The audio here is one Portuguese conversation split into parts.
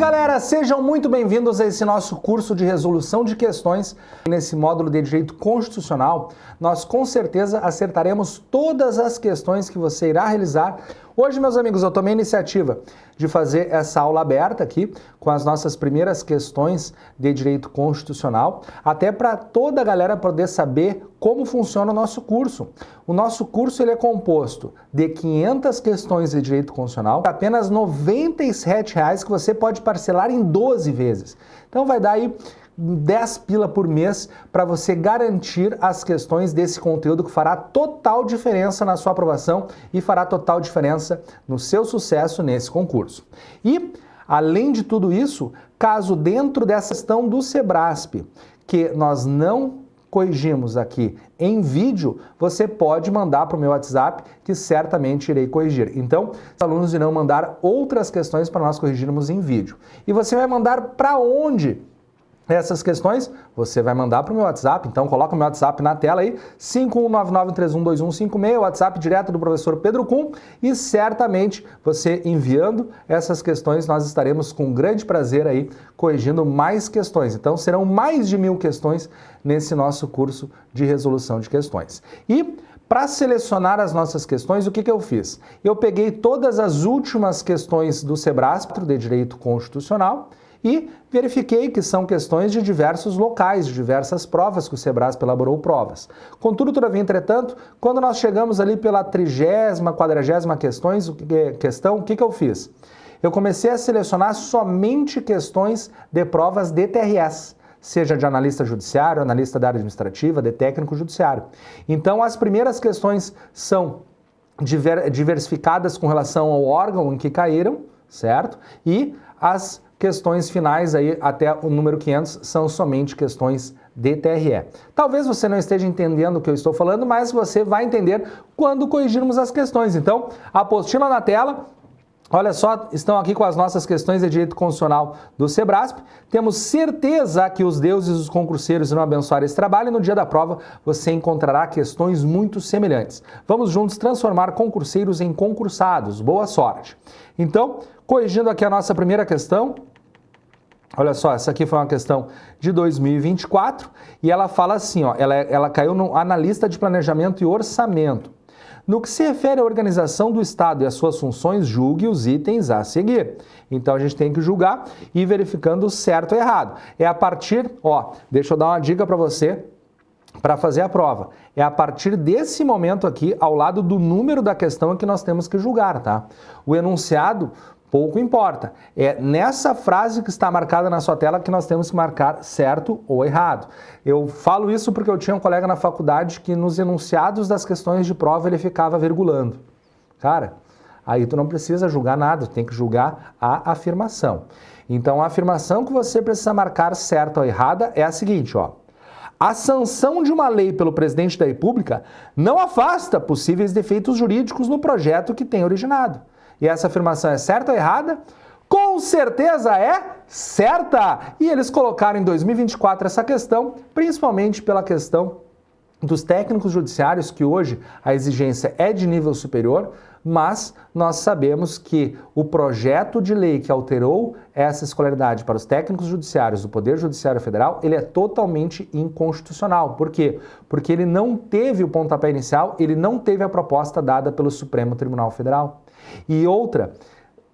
galera, sejam muito bem-vindos a esse nosso curso de resolução de questões. Nesse módulo de Direito Constitucional, nós com certeza acertaremos todas as questões que você irá realizar. Hoje, meus amigos, eu tomei a iniciativa de fazer essa aula aberta aqui com as nossas primeiras questões de Direito Constitucional, até para toda a galera poder saber como funciona o nosso curso. O nosso curso ele é composto de 500 questões de Direito Constitucional, apenas R$ 97,00 que você pode parcelar em 12 vezes. Então vai dar aí 10 pila por mês para você garantir as questões desse conteúdo que fará total diferença na sua aprovação e fará total diferença no seu sucesso nesse concurso. E, além de tudo isso, caso dentro dessa questão do SEBRASP, que nós não corrigimos aqui em vídeo, você pode mandar para o meu WhatsApp, que certamente irei corrigir. Então, os alunos irão mandar outras questões para nós corrigirmos em vídeo. E você vai mandar para onde? Essas questões você vai mandar para o meu WhatsApp, então coloca o meu WhatsApp na tela aí, 5199312156, WhatsApp direto do professor Pedro Kuhn, e certamente você enviando essas questões, nós estaremos com grande prazer aí corrigindo mais questões. Então serão mais de 1000 questões nesse nosso curso de resolução de questões. E para selecionar as nossas questões, o que eu fiz? Eu peguei todas as últimas questões do SEBRASP de Direito Constitucional e verifiquei que são questões de diversos locais, de diversas provas que o SEBRASP elaborou provas. Contudo, todavia, entretanto, quando nós chegamos ali pela 30ª, 40ª questão, o que eu fiz? Eu comecei a selecionar somente questões de provas de TRS, seja de analista judiciário, analista da área administrativa, de técnico judiciário. Então, as primeiras questões são diversificadas com relação ao órgão em que caíram, certo? E as questões finais aí até o número 500 são somente questões de TRE. Talvez você não esteja entendendo o que eu estou falando, mas você vai entender quando corrigirmos as questões. Então, a apostila na tela. Olha só, estão aqui com as nossas questões de direito constitucional do SEBRASP. Temos certeza que os deuses e os concurseiros irão abençoar esse trabalho e no dia da prova você encontrará questões muito semelhantes. Vamos juntos transformar concurseiros em concursados. Boa sorte! Então, corrigindo aqui a nossa primeira questão, olha só, essa aqui foi uma questão de 2024 e ela fala assim, ó, ela caiu no analista de planejamento e orçamento. No que se refere à organização do Estado e às suas funções, julgue os itens a seguir. Então a gente tem que julgar e ir verificando certo ou errado. É a partir, ó, deixa eu dar uma dica para você para fazer a prova. É a partir desse momento aqui, ao lado do número da questão que nós temos que julgar, tá? O enunciado pouco importa. É nessa frase que está marcada na sua tela que nós temos que marcar certo ou errado. Eu falo isso porque eu tinha um colega na faculdade que nos enunciados das questões de prova ele ficava virgulando. Cara, aí tu não precisa julgar nada, tu tem que julgar a afirmação. Então a afirmação que você precisa marcar certa ou errada é a seguinte, ó. A sanção de uma lei pelo presidente da República não afasta possíveis defeitos jurídicos no projeto que tem originado. E essa afirmação é certa ou errada? Com certeza é certa! E eles colocaram em 2024 essa questão, principalmente pela questão dos técnicos judiciários, que hoje a exigência é de nível superior, mas nós sabemos que o projeto de lei que alterou essa escolaridade para os técnicos judiciários do Poder Judiciário Federal, ele é totalmente inconstitucional. Por quê? Porque ele não teve o pontapé inicial, ele não teve a proposta dada pelo Supremo Tribunal Federal. E outra,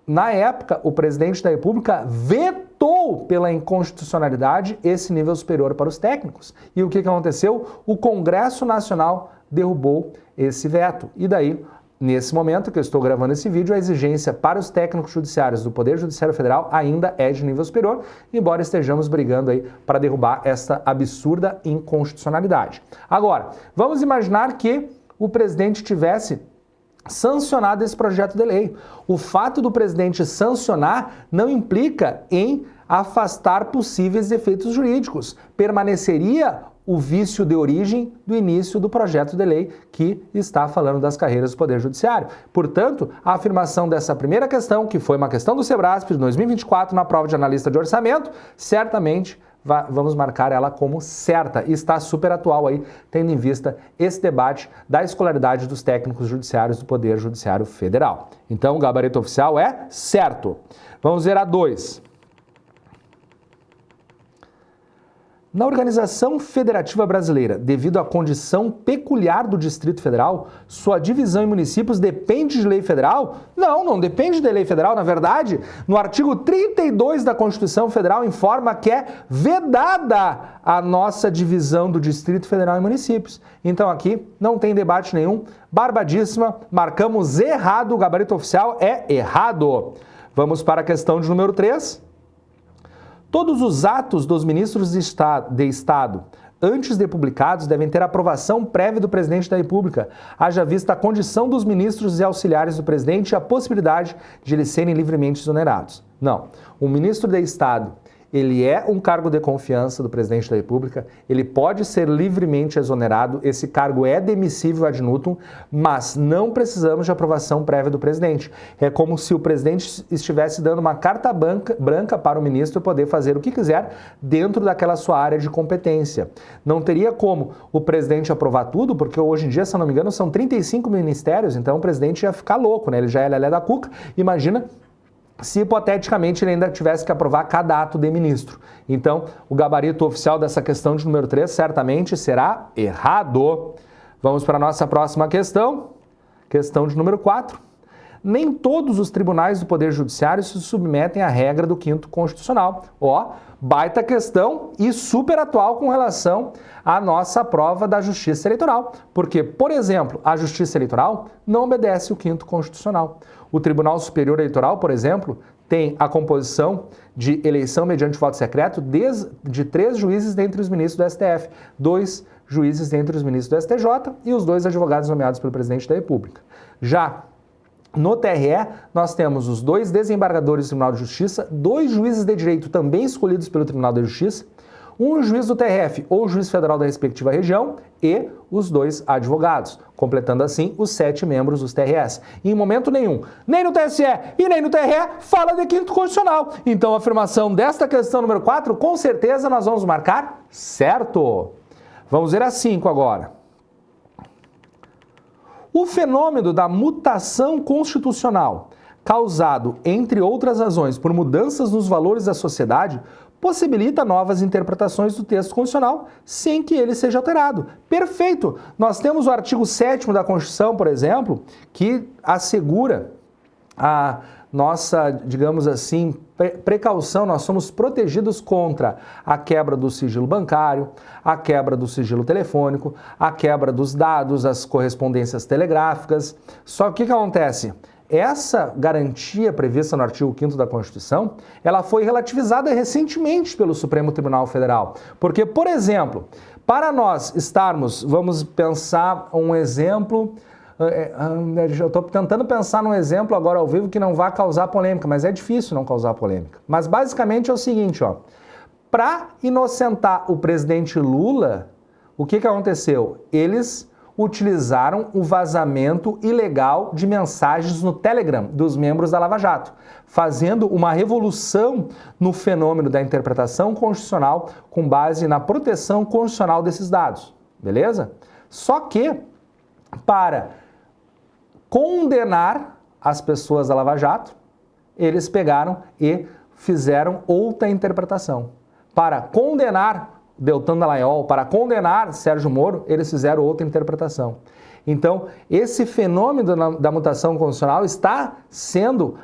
na época, o presidente da República vetou pela inconstitucionalidade esse nível superior para os técnicos. E o que aconteceu? O Congresso Nacional derrubou esse veto. E daí, nesse momento que eu estou gravando esse vídeo, a exigência para os técnicos judiciários do Poder Judiciário Federal ainda é de nível superior, embora estejamos brigando aí para derrubar essa absurda inconstitucionalidade. Agora, vamos imaginar que o presidente tivesse sancionado esse projeto de lei. O fato do presidente sancionar não implica em afastar possíveis efeitos jurídicos. Permaneceria o vício de origem do início do projeto de lei que está falando das carreiras do Poder Judiciário. Portanto, a afirmação dessa primeira questão, que foi uma questão do SEBRASP de 2024 na prova de analista de orçamento, certamente vamos marcar ela como certa e está super atual aí, tendo em vista esse debate da escolaridade dos técnicos judiciários do Poder Judiciário Federal. Então, o gabarito oficial é certo. Vamos ver a 2. Na Organização Federativa Brasileira, devido à condição peculiar do Distrito Federal, sua divisão em municípios depende de lei federal? Não, não depende de lei federal. Na verdade, no artigo 32 da Constituição Federal informa que é vedada a nossa divisão do Distrito Federal em municípios. Então aqui não tem debate nenhum. Barbadíssima, marcamos errado, o gabarito oficial é errado. Vamos para a questão de número 3. Todos os atos dos ministros de Estado, antes de publicados, devem ter aprovação prévia do presidente da República, haja vista a condição dos ministros e auxiliares do presidente e a possibilidade de eles serem livremente exonerados. Não. O ministro de Estado, ele é um cargo de confiança do presidente da República, ele pode ser livremente exonerado, esse cargo é demissível ad nutum, mas não precisamos de aprovação prévia do presidente. É como se o presidente estivesse dando uma carta branca para o ministro poder fazer o que quiser dentro daquela sua área de competência. Não teria como o presidente aprovar tudo, porque hoje em dia, se eu não me engano, são 35 ministérios, então o presidente ia ficar louco, né? Ele já é lelé da cuca. Imagina se hipoteticamente ele ainda tivesse que aprovar cada ato de ministro. Então, o gabarito oficial dessa questão de número 3 certamente será errado. Vamos para a nossa próxima questão. Questão de número 4. Nem todos os tribunais do Poder Judiciário se submetem à regra do 5º Constitucional. Ó, baita questão e super atual com relação à nossa prova da Justiça Eleitoral. Porque, por exemplo, a Justiça Eleitoral não obedece o 5º Constitucional. O Tribunal Superior Eleitoral, por exemplo, tem a composição de eleição mediante voto secreto de 3 juízes dentre os ministros do STF, 2 juízes dentre os ministros do STJ e os 2 advogados nomeados pelo presidente da República. Já no TRE, nós temos os 2 desembargadores do Tribunal de Justiça, 2 juízes de direito também escolhidos pelo Tribunal de Justiça, um juiz do TRF ou juiz federal da respectiva região e os 2 advogados, completando assim os 7 membros dos TRS. E em momento nenhum, nem no TSE e nem no TRE, fala de 5º Constitucional. Então a afirmação desta questão número 4, com certeza nós vamos marcar certo. Vamos ver a 5 agora. O fenômeno da mutação constitucional, causado, entre outras razões, por mudanças nos valores da sociedade, possibilita novas interpretações do texto constitucional sem que ele seja alterado. Perfeito! Nós temos o artigo 7º da Constituição, por exemplo, que assegura a nossa, digamos assim, precaução, nós somos protegidos contra a quebra do sigilo bancário, a quebra do sigilo telefônico, a quebra dos dados, as correspondências telegráficas. Só que o que acontece? Essa garantia prevista no artigo 5º da Constituição, ela foi relativizada recentemente pelo Supremo Tribunal Federal. Porque, por exemplo, para nós estarmos, vamos pensar um exemplo, eu estou tentando pensar num exemplo agora ao vivo que não vai causar polêmica, mas é difícil não causar polêmica. Mas basicamente é o seguinte, ó, para inocentar o presidente Lula, o que aconteceu? Eles utilizaram o vazamento ilegal de mensagens no Telegram dos membros da Lava Jato, fazendo uma revolução no fenômeno da interpretação constitucional com base na proteção constitucional desses dados, beleza? Só que, para condenar as pessoas da Lava Jato, eles pegaram e fizeram outra interpretação. Para condenar Deltan Dallagnol, para condenar Sérgio Moro, eles fizeram outra interpretação. Então, esse fenômeno da mutação constitucional está sendo,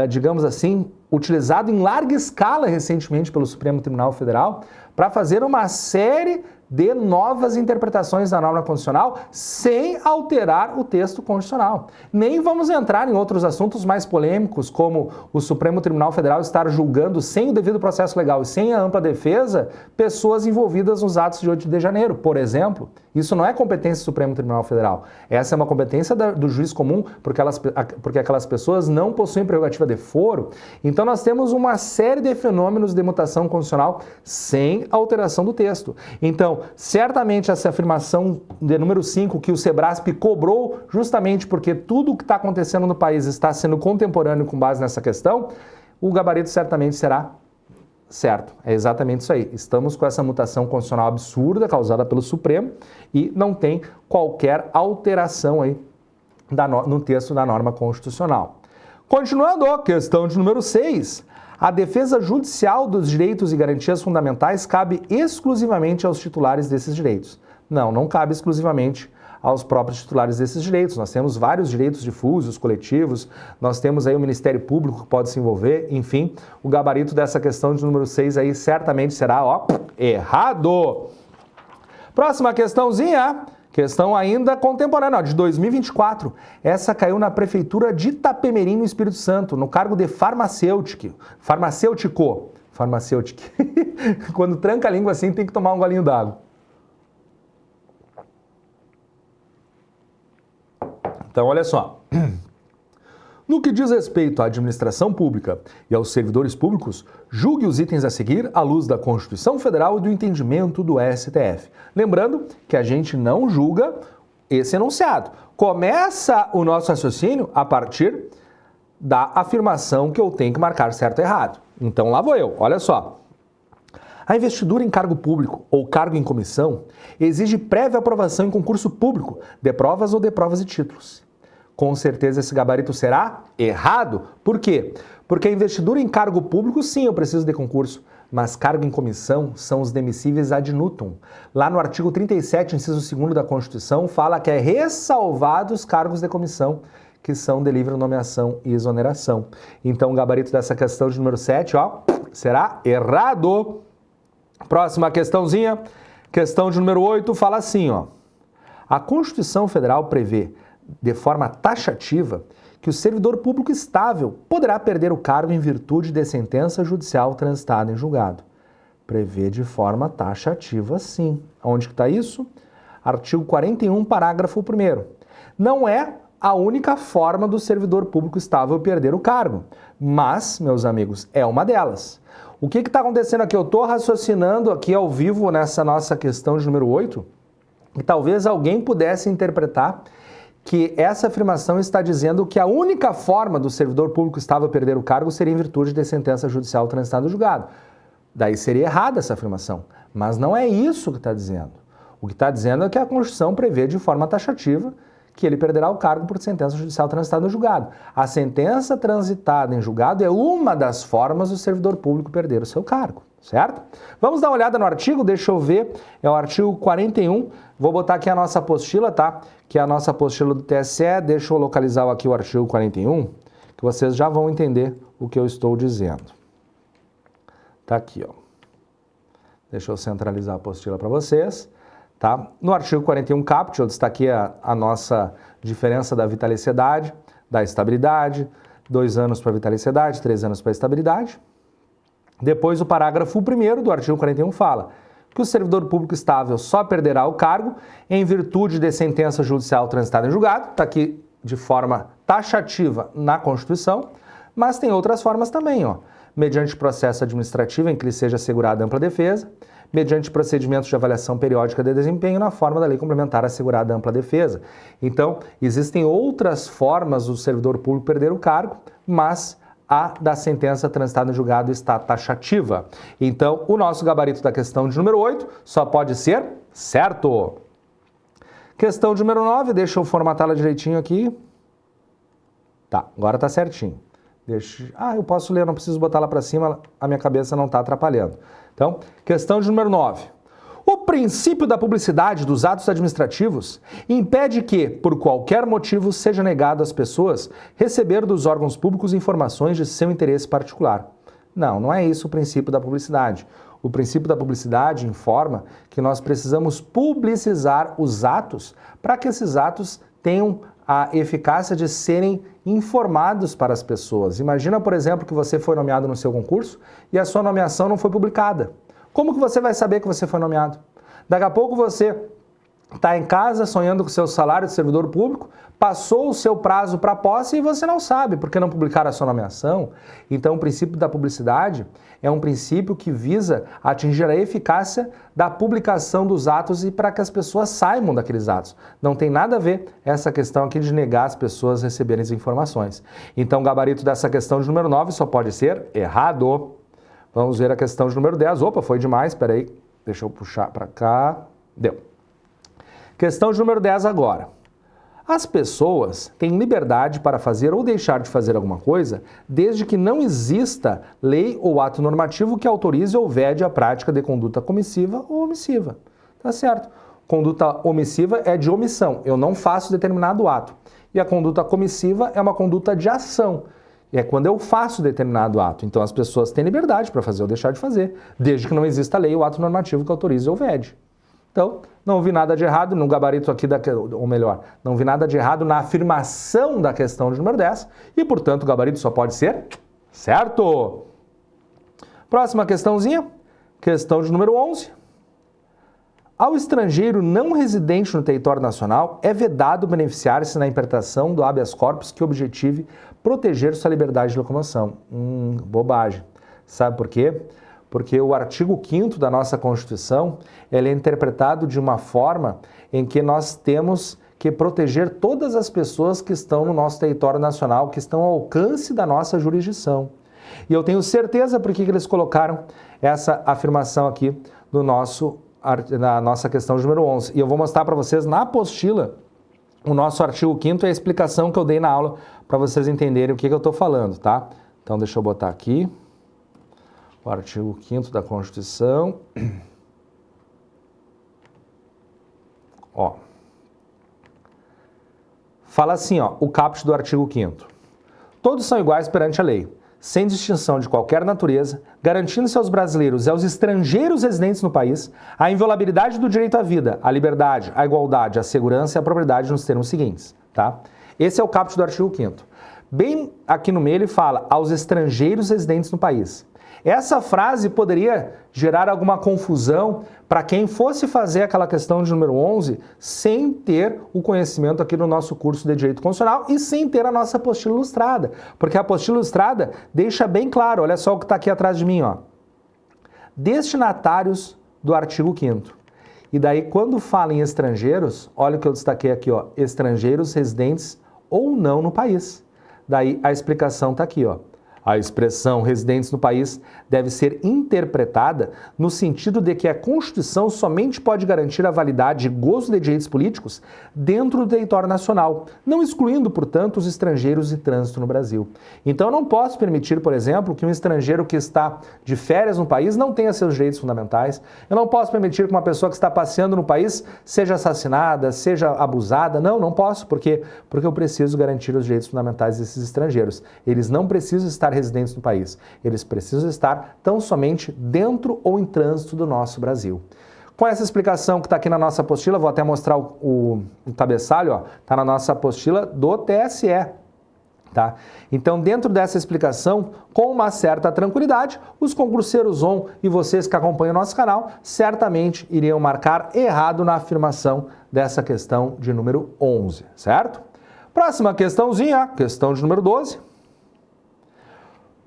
digamos assim, utilizado em larga escala recentemente pelo Supremo Tribunal Federal para fazer uma série de novas interpretações da norma constitucional sem alterar o texto constitucional. Nem vamos entrar em outros assuntos mais polêmicos, como o Supremo Tribunal Federal estar julgando sem o devido processo legal e sem a ampla defesa pessoas envolvidas nos atos de 8 de janeiro, por exemplo. Isso não é competência do Supremo Tribunal Federal. Essa é uma competência do juiz comum, porque aquelas pessoas não possuem prerrogativa de foro. Então nós temos uma série de fenômenos de mutação constitucional sem alteração do texto. Então, certamente essa afirmação de número 5, que o Sebrasp cobrou justamente porque tudo o que está acontecendo no país está sendo contemporâneo com base nessa questão, o gabarito certamente será certo. É exatamente isso aí. Estamos com essa mutação constitucional absurda causada pelo Supremo e não tem qualquer alteração aí no texto da norma constitucional. Continuando, questão de número 6. A defesa judicial dos direitos e garantias fundamentais cabe exclusivamente aos titulares desses direitos. Não, não cabe exclusivamente aos próprios titulares desses direitos. Nós temos vários direitos difusos, coletivos, nós temos aí o Ministério Público que pode se envolver, enfim, o gabarito dessa questão de número 6 aí certamente será, ó, errado. Próxima questãozinha, questão ainda contemporânea, ó, de 2024. Essa caiu na Prefeitura de Itapemirim, no Espírito Santo, no cargo de farmacêutico. Quando tranca a língua assim, tem que tomar um golinho d'água. Então, olha só. No que diz respeito à administração pública e aos servidores públicos, julgue os itens a seguir à luz da Constituição Federal e do entendimento do STF. Lembrando que a gente não julga esse enunciado. Começa o nosso raciocínio a partir da afirmação que eu tenho que marcar certo ou errado. Então, lá vou eu. Olha só. A investidura em cargo público ou cargo em comissão exige prévia aprovação em concurso público de provas ou de provas e títulos. Com certeza esse gabarito será errado. Por quê? Porque a investidura em cargo público, sim, eu preciso de concurso, mas cargo em comissão são os demissíveis ad nutum. Lá no artigo 37, inciso 2º da Constituição, fala que é ressalvados os cargos de comissão, que são de livre nomeação e exoneração. Então o gabarito dessa questão de número 7, ó, será errado. Próxima questãozinha, questão de número 8, fala assim, ó. A Constituição Federal prevê, de forma taxativa, que o servidor público estável poderá perder o cargo em virtude de sentença judicial transitada em julgado. Prevê de forma taxativa, sim. Onde que está isso? Artigo 41, parágrafo 1º. Não é a única forma do servidor público estável perder o cargo, mas, meus amigos, é uma delas. O que está acontecendo aqui? Eu estou raciocinando aqui ao vivo nessa nossa questão de número 8, e talvez alguém pudesse interpretar que essa afirmação está dizendo que a única forma do servidor público estável perder o cargo seria em virtude de sentença judicial transitada no julgado. Daí seria errada essa afirmação, mas não é isso que está dizendo. O que está dizendo é que a Constituição prevê de forma taxativa que ele perderá o cargo por sentença judicial transitada no julgado. A sentença transitada em julgado é uma das formas do servidor público perder o seu cargo, certo? Vamos dar uma olhada no artigo, deixa eu ver, é o artigo 41, vou botar aqui a nossa apostila, tá? Que é a nossa apostila do TSE, deixa eu localizar aqui o artigo 41, que vocês já vão entender o que eu estou dizendo. Tá aqui, ó. Deixa eu centralizar a apostila para vocês. Tá? No artigo 41 caput, eu destaquei a nossa diferença da vitaliciedade, da estabilidade, 2 anos para vitaliciedade, 3 anos para estabilidade. Depois o parágrafo 1º do artigo 41 fala que o servidor público estável só perderá o cargo em virtude de sentença judicial transitada em julgado, está aqui de forma taxativa na Constituição, mas tem outras formas também, ó. Mediante processo administrativo em que lhe seja assegurada ampla defesa, mediante procedimentos de avaliação periódica de desempenho na forma da lei complementar assegurada ampla defesa. Então, existem outras formas do servidor público perder o cargo, mas a da sentença transitada em julgado está taxativa. Então, o nosso gabarito da questão de número 8 só pode ser certo. Questão de número 9, deixa eu formatá-la direitinho aqui. Tá, agora tá certinho. Eu posso ler, não preciso botar lá para cima, a minha cabeça não está atrapalhando. Então, questão de número 9. O princípio da publicidade dos atos administrativos impede que, por qualquer motivo, seja negado às pessoas receber dos órgãos públicos informações de seu interesse particular. Não, não é isso o princípio da publicidade. O princípio da publicidade informa que nós precisamos publicizar os atos para que esses atos tenham a eficácia de serem informados para as pessoas. Imagina, por exemplo, que você foi nomeado no seu concurso e a sua nomeação não foi publicada. Como que você vai saber que você foi nomeado? Daqui a pouco você está em casa sonhando com o seu salário de servidor público, passou o seu prazo para posse e você não sabe, porque não publicaram a sua nomeação. Então, o princípio da publicidade é um princípio que visa atingir a eficácia da publicação dos atos e para que as pessoas saibam daqueles atos. Não tem nada a ver essa questão aqui de negar as pessoas receberem as informações. Então, o gabarito dessa questão de número 9 só pode ser errado. Vamos ver a questão de número 10. Opa, foi demais, espera aí, deixa eu puxar para cá. Deu. Questão de número 10 agora. As pessoas têm liberdade para fazer ou deixar de fazer alguma coisa, desde que não exista lei ou ato normativo que autorize ou vede a prática de conduta comissiva ou omissiva. Tá certo? Conduta omissiva é de omissão, eu não faço determinado ato. E a conduta comissiva é uma conduta de ação, é quando eu faço determinado ato. Então as pessoas têm liberdade para fazer ou deixar de fazer, desde que não exista lei ou ato normativo que autorize ou vede. Então, não vi nada de errado no gabarito aqui, ou melhor, não vi nada de errado na afirmação da questão de número 10 e, portanto, o gabarito só pode ser certo. Próxima questãozinha, questão de número 11. Ao estrangeiro não residente no território nacional é vedado beneficiar-se na interpretação do habeas corpus que objetive proteger sua liberdade de locomoção. Bobagem. Sabe por quê? Porque o artigo 5º da nossa Constituição, ele é interpretado de uma forma em que nós temos que proteger todas as pessoas que estão no nosso território nacional, que estão ao alcance da nossa jurisdição. E eu tenho certeza por que eles colocaram essa afirmação aqui no na nossa questão de número 11. E eu vou mostrar para vocês na apostila o nosso artigo 5º e a explicação que eu dei na aula para vocês entenderem o que eu estou falando, tá? Então, deixa eu botar aqui. O artigo 5º da Constituição. Ó. Fala assim, ó, o caput do artigo 5º. Todos são iguais perante a lei, sem distinção de qualquer natureza, garantindo-se aos brasileiros e aos estrangeiros residentes no país a inviolabilidade do direito à vida, à liberdade, à igualdade, à segurança e à propriedade nos termos seguintes, tá? Esse é o caput do artigo 5º. Bem aqui no meio ele fala aos estrangeiros residentes no país. Essa frase poderia gerar alguma confusão para quem fosse fazer aquela questão de número 11 sem ter o conhecimento aqui no nosso curso de Direito Constitucional e sem ter a nossa apostila ilustrada. Porque a apostila ilustrada deixa bem claro, olha só o que está aqui atrás de mim, ó. Destinatários do artigo 5º. E daí, quando fala em estrangeiros, olha o que eu destaquei aqui, ó, estrangeiros residentes ou não no país. Daí a explicação está aqui, ó. A expressão residentes no país deve ser interpretada no sentido de que a Constituição somente pode garantir a validade e gozo de direitos políticos dentro do território nacional, não excluindo, portanto, os estrangeiros de trânsito no Brasil. Então, eu não posso permitir, por exemplo, que um estrangeiro que está de férias no país não tenha seus direitos fundamentais. Eu não posso permitir que uma pessoa que está passeando no país seja assassinada, seja abusada. Não posso. Por quê? Porque eu preciso garantir os direitos fundamentais desses estrangeiros. Eles não precisam estar residentes no país. Eles precisam estar tão somente dentro ou em trânsito do nosso Brasil. Com essa explicação que está aqui na nossa apostila, vou até mostrar o cabeçalho, ó, está na nossa apostila do TSE. Tá? Então, dentro dessa explicação, com uma certa tranquilidade, os concurseiros ON e vocês que acompanham o nosso canal, certamente iriam marcar errado na afirmação dessa questão de número 11, certo? Próxima questãozinha, questão de número 12.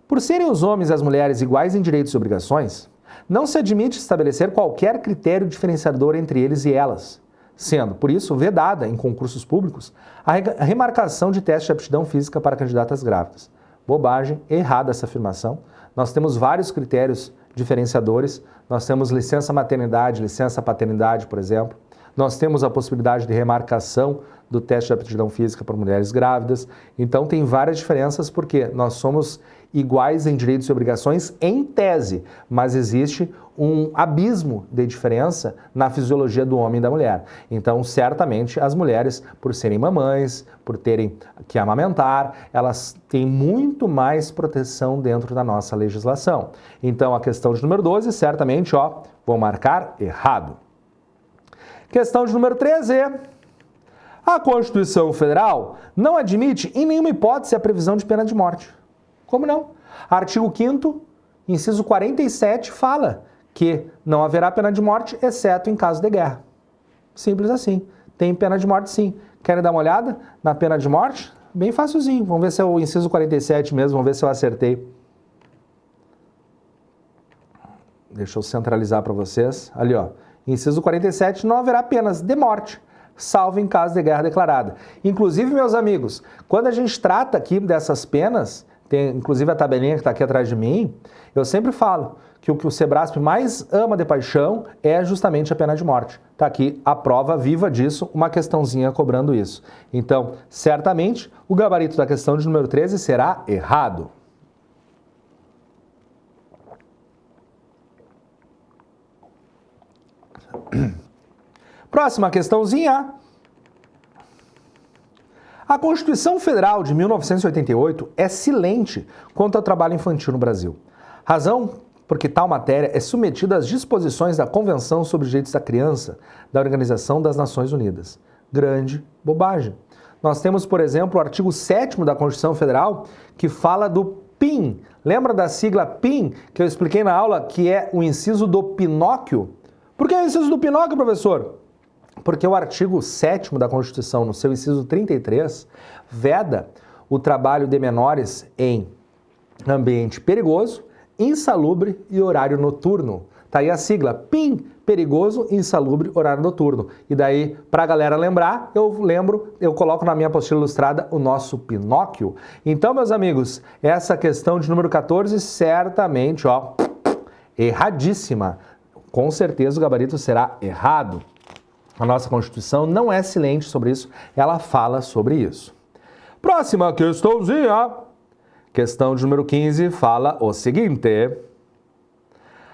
Por serem os homens e as mulheres iguais em direitos e obrigações, não se admite estabelecer qualquer critério diferenciador entre eles e elas, sendo, por isso, vedada em concursos públicos a remarcação de teste de aptidão física para candidatas grávidas. Bobagem, errada essa afirmação. Nós temos vários critérios diferenciadores, nós temos licença maternidade, licença paternidade, por exemplo. Nós temos a possibilidade de remarcação do teste de aptidão física para mulheres grávidas. Então, tem várias diferenças porque nós somos iguais em direitos e obrigações em tese, mas existe um abismo de diferença na fisiologia do homem e da mulher. Então, certamente, as mulheres, por serem mamães, por terem que amamentar, elas têm muito mais proteção dentro da nossa legislação. Então, a questão de número 12, certamente, ó, vou marcar errado. Questão de número 13. A Constituição Federal não admite em nenhuma hipótese a previsão de pena de morte. Como não? Artigo 5º, inciso 47, fala que não haverá pena de morte, exceto em caso de guerra. Simples assim. Tem pena de morte, sim. Querem dar uma olhada na pena de morte? Bem facilzinho. Vamos ver se é o inciso 47 mesmo, vamos ver se eu acertei. Deixa eu centralizar para vocês. Ali, ó. Inciso 47, não haverá penas de morte, salvo em caso de guerra declarada. Inclusive, meus amigos, quando a gente trata aqui dessas penas, tem inclusive a tabelinha que está aqui atrás de mim, eu sempre falo que o Sebrasp mais ama de paixão é justamente a pena de morte. Está aqui a prova viva disso, uma questãozinha cobrando isso. Então, certamente, o gabarito da questão de número 13 será errado. Próxima questãozinha. A Constituição Federal de 1988 é silente quanto ao trabalho infantil no Brasil. Razão porque tal matéria é submetida às disposições da Convenção sobre os Direitos da Criança da Organização das Nações Unidas. Grande bobagem. Nós temos, por exemplo, o artigo 7º da Constituição Federal que fala do PIN. Lembra da sigla PIN que eu expliquei na aula, que é o inciso do Pinóquio? Por que é o inciso do Pinóquio, professor? Porque o artigo 7º da Constituição, no seu inciso 33, veda o trabalho de menores em ambiente perigoso, insalubre e horário noturno. Tá aí a sigla PIN, perigoso, insalubre, horário noturno. E daí, para a galera lembrar, eu coloco na minha apostila ilustrada o nosso Pinóquio. Então, meus amigos, essa questão de número 14 certamente, ó, erradíssima. Com certeza o gabarito será errado. A nossa Constituição não é silente sobre isso, ela fala sobre isso. Próxima questãozinha. Questão de número 15 fala o seguinte: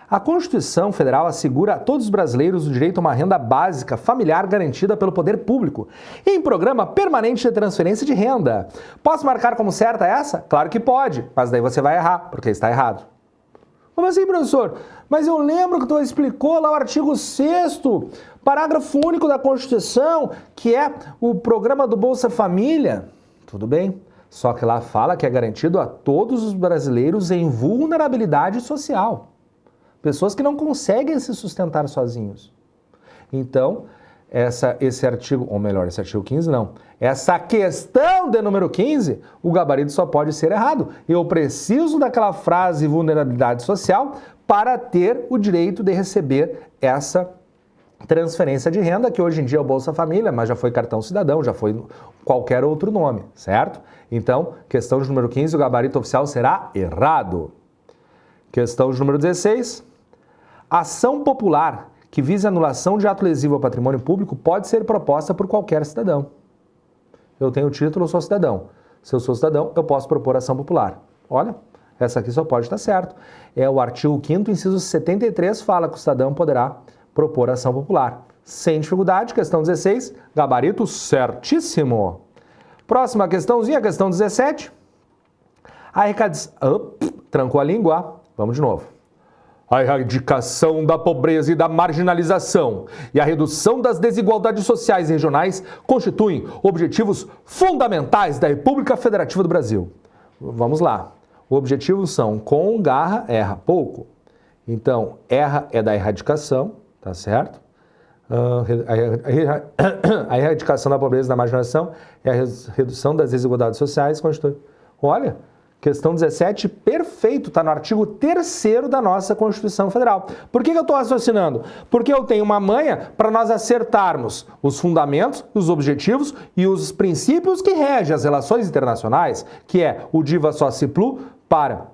a Constituição Federal assegura a todos os brasileiros o direito a uma renda básica familiar garantida pelo poder público em programa permanente de transferência de renda. Posso marcar como certa essa? Claro que pode, mas daí você vai errar, porque está errado. Como assim, professor? Mas eu lembro que tu explicou lá o artigo 6º, parágrafo único da Constituição, que é o programa do Bolsa Família. Tudo bem, só que lá fala que é garantido a todos os brasileiros em vulnerabilidade social. Pessoas que não conseguem se sustentar sozinhos. Então, esse artigo 15 não. Essa questão de número 15, o gabarito só pode ser errado. Eu preciso daquela frase vulnerabilidade social para ter o direito de receber essa transferência de renda, que hoje em dia é o Bolsa Família, mas já foi cartão cidadão, já foi qualquer outro nome, certo? Então, questão de número 15, o gabarito oficial será errado. Questão de número 16. Ação popular que vise anulação de ato lesivo ao patrimônio público pode ser proposta por qualquer cidadão. Eu tenho título, eu sou cidadão. Se eu sou cidadão, eu posso propor ação popular. Olha, essa aqui só pode estar certo. É o artigo 5º, inciso 73, fala que o cidadão poderá propor ação popular. Sem dificuldade, questão 16, gabarito certíssimo. Próxima questãozinha, questão 17. Trancou a língua. Vamos de novo. A erradicação da pobreza e da marginalização e a redução das desigualdades sociais e regionais constituem objetivos fundamentais da República Federativa do Brasil. Vamos lá. Objetivos são com, garra, erra, pouco. Então, erra é da erradicação, tá certo? A erradicação da pobreza e da marginalização é a redução das desigualdades sociais constitui. Olha, questão 17, perfeito, está no artigo 3º da nossa Constituição Federal. Por que eu estou raciocinando? Porque eu tenho uma manha para nós acertarmos os fundamentos, os objetivos e os princípios que regem as relações internacionais, que é o diva sócio plu para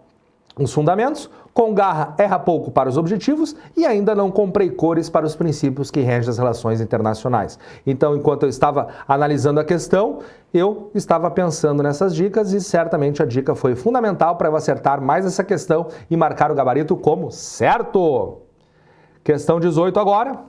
os fundamentos, com garra erra pouco para os objetivos e ainda não comprei cores para os princípios que regem as relações internacionais. Então, enquanto eu estava analisando a questão, eu estava pensando nessas dicas e certamente a dica foi fundamental para eu acertar mais essa questão e marcar o gabarito como certo. Questão 18 agora.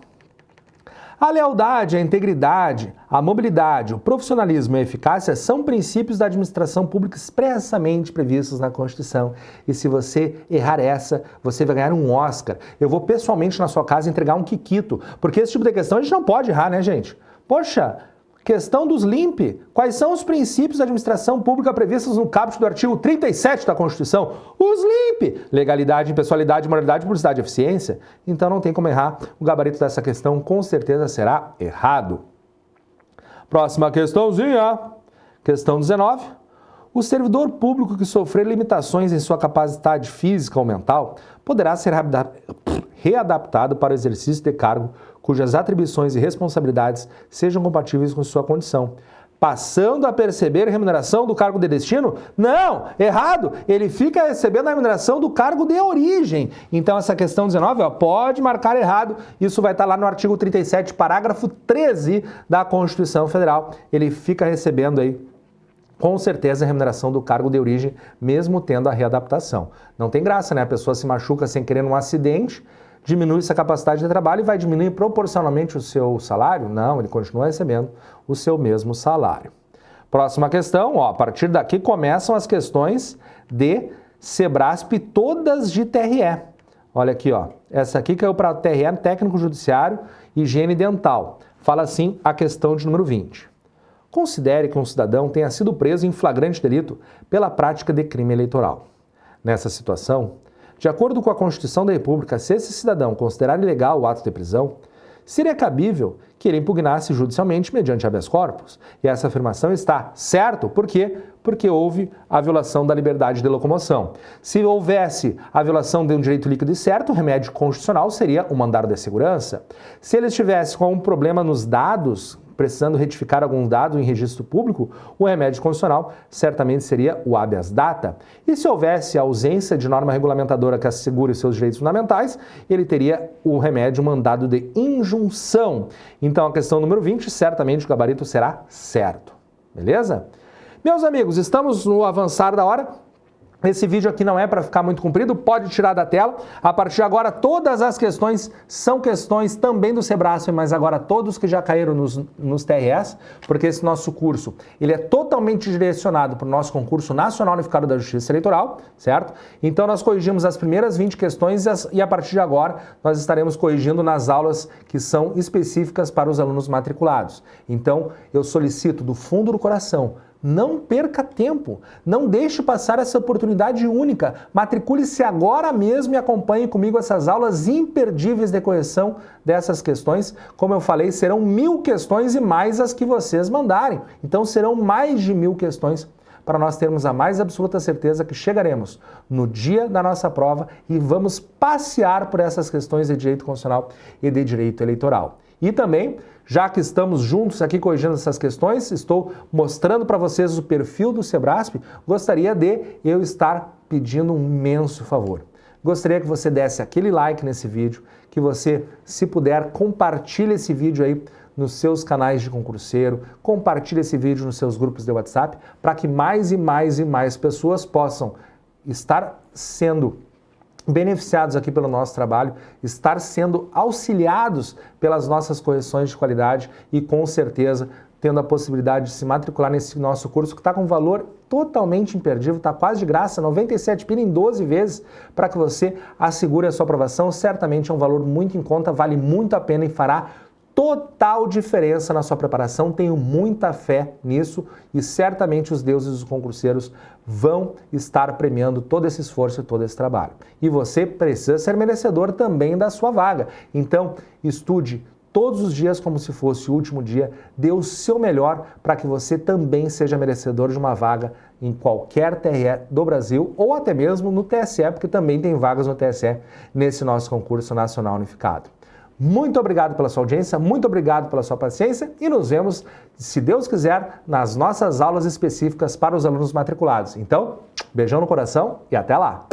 A lealdade, a integridade, a mobilidade, o profissionalismo e a eficácia são princípios da administração pública expressamente previstos na Constituição. E se você errar essa, você vai ganhar um Oscar. Eu vou pessoalmente na sua casa entregar um quiquito, porque esse tipo de questão a gente não pode errar, né, gente? Poxa, questão dos LIMP. Quais são os princípios da administração pública previstos no caput do artigo 37 da Constituição? Os LIMP. Legalidade, impessoalidade, moralidade, publicidade e eficiência. Então não tem como errar. O gabarito dessa questão com certeza será errado. Próxima questãozinha. Questão 19. O servidor público que sofrer limitações em sua capacidade física ou mental poderá ser readaptado para o exercício de cargo cujas atribuições e responsabilidades sejam compatíveis com sua condição. passando a perceber remuneração do cargo de destino? Não, errado, ele fica recebendo a remuneração do cargo de origem. Então essa questão 19, ó, pode marcar errado, isso vai estar lá no artigo 37, parágrafo 13 da Constituição Federal. Ele fica recebendo aí, com certeza, a remuneração do cargo de origem, mesmo tendo a readaptação. Não tem graça, né? A pessoa se machuca sem querer num acidente, diminui essa capacidade de trabalho e vai diminuir proporcionalmente o seu salário? Não, ele continua recebendo o seu mesmo salário. Próxima questão, ó, a partir daqui começam as questões de Sebrasp, todas de TRE. Olha aqui, ó, essa aqui caiu para TRE, Técnico Judiciário, Higiene Dental. Fala assim a questão de número 20. Considere que um cidadão tenha sido preso em flagrante delito pela prática de crime eleitoral. Nessa situação, de acordo com a Constituição da República, se esse cidadão considerar ilegal o ato de prisão, seria cabível que ele impugnasse judicialmente mediante habeas corpus. E essa afirmação está certo. Por quê? Porque houve a violação da liberdade de locomoção. Se houvesse a violação de um direito líquido e certo, o remédio constitucional seria o mandado de segurança. Se ele estivesse com um problema nos dados, precisando retificar algum dado em registro público, o remédio constitucional certamente seria o habeas data. E se houvesse ausência de norma regulamentadora que assegure seus direitos fundamentais, ele teria o remédio mandado de injunção. Então, a questão número 20, certamente o gabarito será certo. Beleza? Meus amigos, estamos no avançar da hora. Esse vídeo aqui não é para ficar muito comprido, pode tirar da tela. A partir de agora, todas as questões são questões também do Sebrasp, mas agora todos que já caíram nos TRS, porque esse nosso curso ele é totalmente direcionado para o nosso concurso nacional unificado da Justiça Eleitoral, certo? Então nós corrigimos as primeiras 20 questões e a partir de agora nós estaremos corrigindo nas aulas que são específicas para os alunos matriculados. Então eu solicito do fundo do coração, não perca tempo, não deixe passar essa oportunidade única. Matricule-se agora mesmo e acompanhe comigo essas aulas imperdíveis de correção dessas questões. Como eu falei, serão 1000 questões e mais as que vocês mandarem. Então serão mais de 1000 questões para nós termos a mais absoluta certeza que chegaremos no dia da nossa prova e vamos passear por essas questões de direito constitucional e de direito eleitoral. E também, já que estamos juntos aqui corrigindo essas questões, estou mostrando para vocês o perfil do Sebrasp, gostaria de eu estar pedindo um imenso favor. Gostaria que você desse aquele like nesse vídeo, que você, se puder, compartilhe esse vídeo aí nos seus canais de concurseiro, compartilhe esse vídeo nos seus grupos de WhatsApp, para que mais e mais e mais pessoas possam estar sendo beneficiados aqui pelo nosso trabalho, estar sendo auxiliados pelas nossas correções de qualidade e, com certeza, tendo a possibilidade de se matricular nesse nosso curso que está com valor totalmente imperdível, está quase de graça, 97 pila em 12 vezes, para que você assegure a sua aprovação. Certamente é um valor muito em conta, vale muito a pena e fará total diferença na sua preparação. Tenho muita fé nisso e certamente os deuses dos concurseiros vão estar premiando todo esse esforço e todo esse trabalho. E você precisa ser merecedor também da sua vaga. Então, estude todos os dias como se fosse o último dia, dê o seu melhor para que você também seja merecedor de uma vaga em qualquer TRE do Brasil ou até mesmo no TSE, porque também tem vagas no TSE nesse nosso concurso nacional unificado. Muito obrigado pela sua audiência, muito obrigado pela sua paciência e nos vemos, se Deus quiser, nas nossas aulas específicas para os alunos matriculados. Então, beijão no coração e até lá!